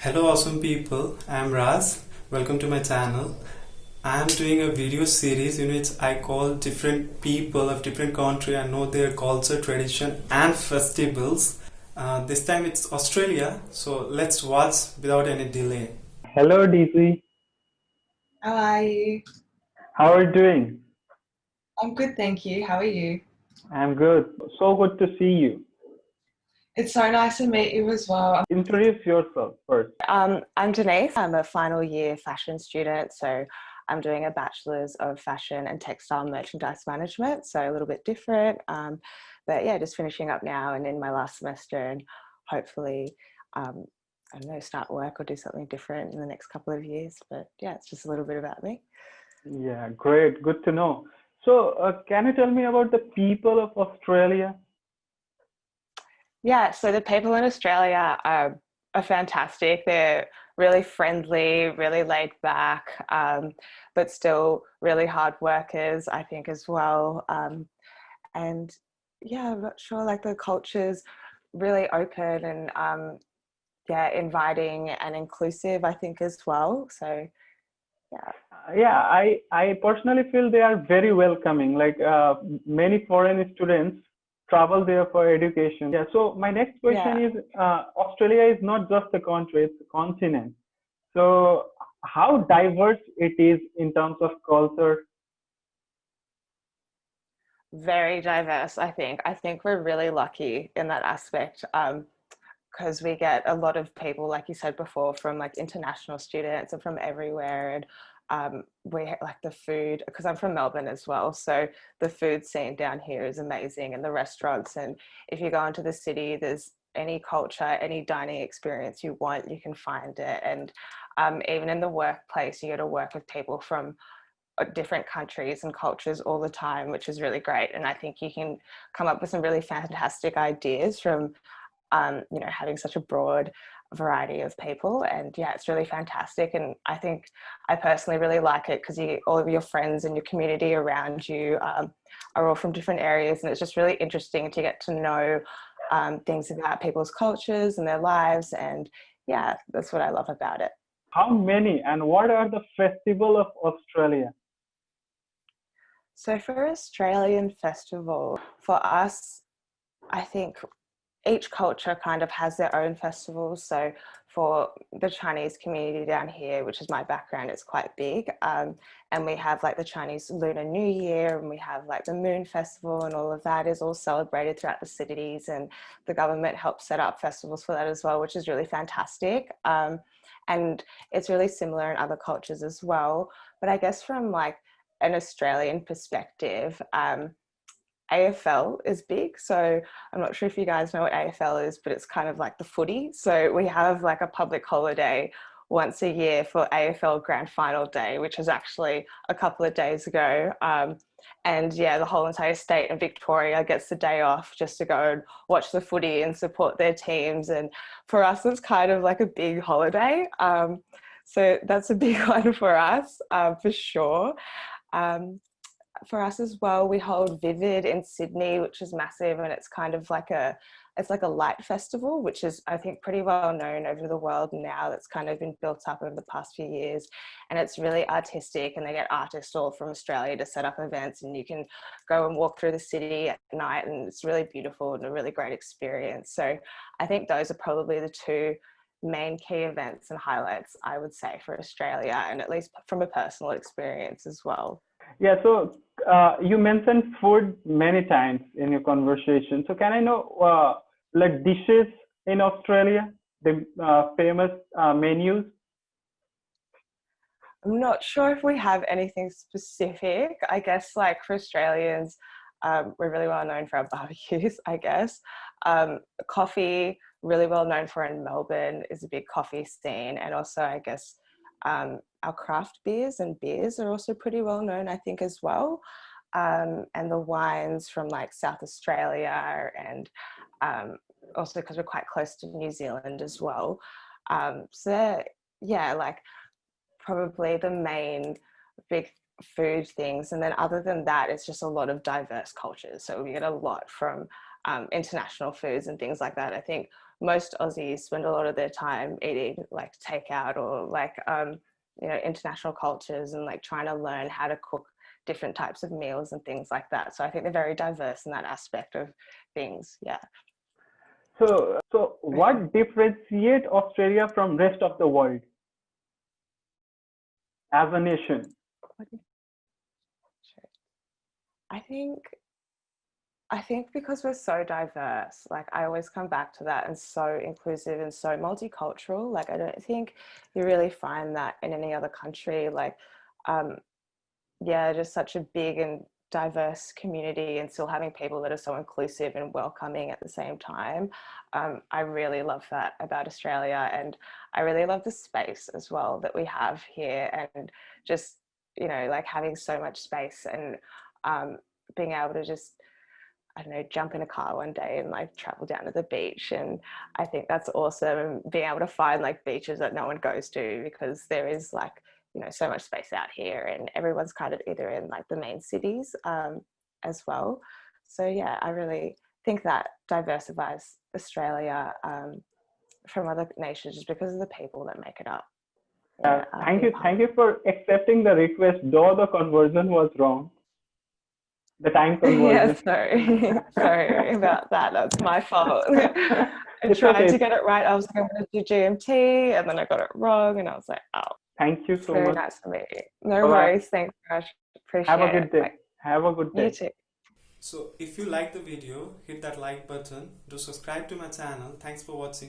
Hello, awesome people. I'm Raz. Welcome to my channel. I'm doing a video series in which I call different people of different country and know their culture, tradition, and festivals. This time it's Australia, so let's watch without any delay. Hello, DC. How are you? How are you doing? I'm good, thank you. How are you? I'm good. So good to see you. It's so nice to meet you as well. Introduce yourself first. I'm Denise. I'm a final year fashion student. So I'm doing a bachelor's of fashion and textile merchandise management. So a little bit different. But yeah, just finishing up now and in my last semester and hopefully, I don't know, start work or do something different in the next couple of years. But yeah, it's just a little bit about me. Yeah, great. Good to know. So, can you tell me about the people of Australia? Yeah, so the people in Australia are fantastic. They're really friendly, really laid back, but still really hard workers, I think, as well. And yeah, I'm not sure, like the culture's really open and yeah, inviting and inclusive, I think, as well. So yeah. Yeah, I personally feel they are very welcoming. Like many foreign students travel there for education. Yeah. So my next question Yeah. is, Australia is not just a country; it's a continent. So how diverse it is in terms of culture. Very diverse, I think. I think we're really lucky in that aspect. Because we get a lot of people, like you said before, from like international students and from everywhere. And like the food, because I'm from Melbourne as well. So the food scene down here is amazing, and the restaurants. And if you go into the city, there's any culture, any dining experience you want, you can find it. And even in the workplace, you get to work with people from different countries and cultures all the time, which is really great. And I think you can come up with some really fantastic ideas from having such a broad variety of people. And yeah, it's really fantastic. And I think I personally really like it because all of your friends and your community around you are all from different areas. And it's just really interesting to get to know things about people's cultures and their lives. And yeah, that's what I love about it. How many and what are the festival of Australia? So for Australian festival, for us, I think each culture kind of has their own festivals. So for the Chinese community down here, which is my background, it's quite big. And we have like the Chinese Lunar New Year, and we have like the Moon Festival, and all of that is all celebrated throughout the cities. And the government helps set up festivals for that as well, which is really fantastic. And it's really similar in other cultures as well. But I guess from like an Australian perspective, AFL is big. So I'm not sure if you guys know what AFL is, but it's kind of like the footy. So we have like a public holiday once a year for AFL Grand Final Day, which was actually a couple of days ago. And yeah, the whole entire state of Victoria gets the day off just to go and watch the footy and support their teams. And for us, it's kind of like a big holiday. So that's a big one for us, for sure. Um, for us as well, we hold Vivid in Sydney, which is massive, and it's kind of like a light festival, which is, I think, pretty well known over the world now. That's kind of been built up over the past few years, and it's really artistic, and they get artists all from Australia to set up events, and you can go and walk through the city at night, and it's really beautiful and a really great experience. So I think those are probably the two main key events and highlights, I would say, for Australia, and at least from a personal experience as well. Yeah, so you mentioned food many times in your conversation. So can I know like dishes in Australia, the famous menus? I'm not sure if we have anything specific. I guess like for Australians, we're really well known for our barbecues, I guess. Coffee, really well known for in Melbourne, is a big coffee scene. And also, I guess, our craft beers and beers are also pretty well known, I think, as well. And the wines from like South Australia and also because we're quite close to New Zealand as well. So yeah, like probably the main big food things. And then other than that, it's just a lot of diverse cultures. So we get a lot from international foods and things like that. I think most Aussies spend a lot of their time eating like takeout or like international cultures and like trying to learn how to cook different types of meals and things like that. So I think they're very diverse in that aspect of things. Yeah. So what differentiates Australia from rest of the world as a nation? I think because we're so diverse, like I always come back to that, and so inclusive and so multicultural. Like I don't think you really find that in any other country. Like, just such a big and diverse community, and still having people that are so inclusive and welcoming at the same time. I really love that about Australia, and I really love the space as well that we have here, and just like having so much space and being able to just, I don't know, jump in a car one day and like travel down to the beach. And I think that's awesome. And being able to find like beaches that no one goes to, because there is like, so much space out here, and everyone's kind of either in like the main cities as well. So yeah, I really think that diversifies Australia from other nations just because of the people that make it up. Thank you for accepting the request, though the conversion was wrong. The time conversion. Yeah, sorry about that. That's my fault. I It's tried okay. to get it right. I was like, I'm going to do GMT, and then I got it wrong, and I was like, oh. Thank you so Very much. nice to meet you. No Bye-bye. worries. Thanks, Raj. Appreciate Have a it. good day. Bye. Have a good day. You too. So if you like the video, hit that like button. Do subscribe to my channel. Thanks for watching.